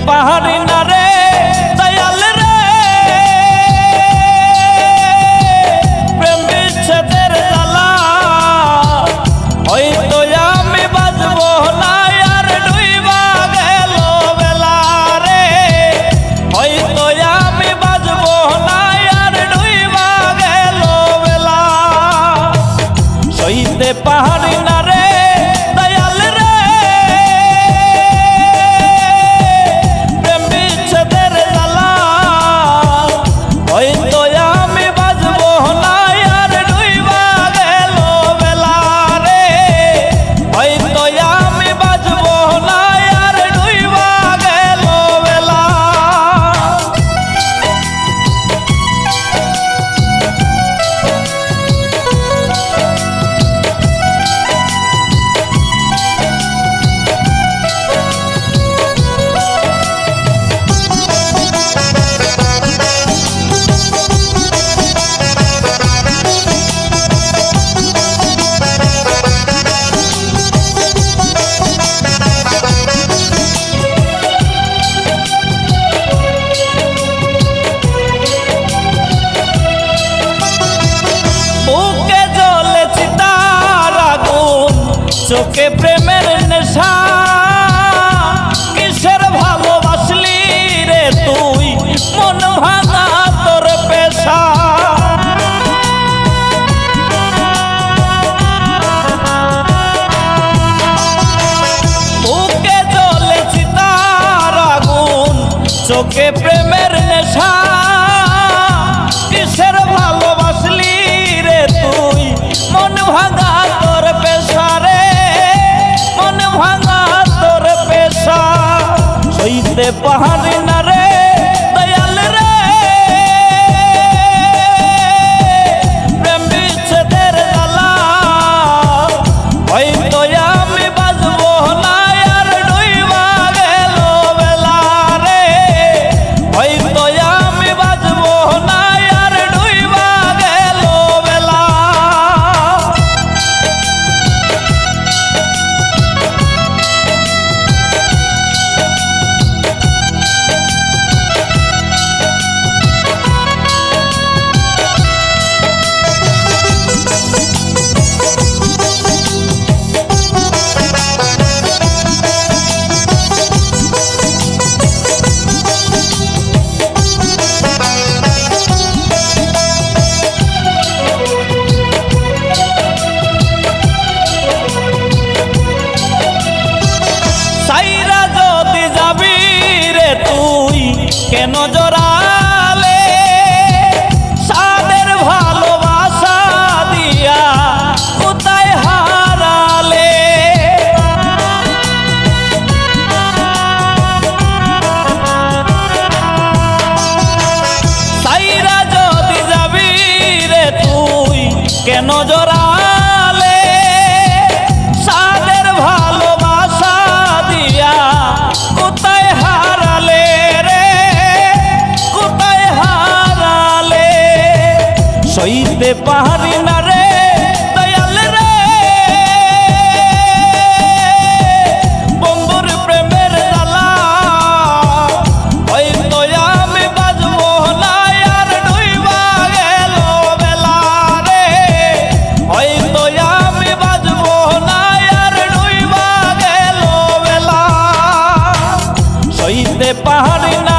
পাহাড়ি না রে দয়াল রে, প্রেম বিচ্ছেদের জ্বালা হয়তো আমি বাজব না, আর ডুইবা গেল বেলা রে, হয়তো আমি বাজব না, আর ডুইবা গেল বেলা। সইতে পাহাড়ি না রে দয়াল রে, চোখে প্রেমের নেশা, কিসের ভালোবাসলি রে তুই, মন ভাঙা তোর পেশা। বুকে জ্বলে চিতার আগুন, চোখে প্রেমের নেশা, কিসের ভালোবাসলি রে তুই, মন ভাঙা তোর পেশা রে, ভাঙা তোর পেশা। সইতে পাহাড়ি না রে দয়াল রে, প্রেম বিচ্ছেদের জ্বালা হয়তো আমি বাজব না, আর ডুইবা গেল বেলা রে, হয়তো আমি বাজব না, আর ডুইবা গেল বেলা। কেন জড়ালে সাদের ভালোবাসা দিয়া, কোথায় হারালে? সাইরা যদি যাবি রে তুই, কেন জড়ালে সাদের ভালোবাসা দিয়া, কোথায় হারালে? সইতে পাহাড়ি না রে দয়াল রে, বন্ধুর প্রেমের জ্বালা হয়তো আমি বাজব না, আর ডুইবা গেল বেলা রে, হয়তো আমি বাজব না, আর ডুইবা গেল বেলা। সইতে পাহাড়ি না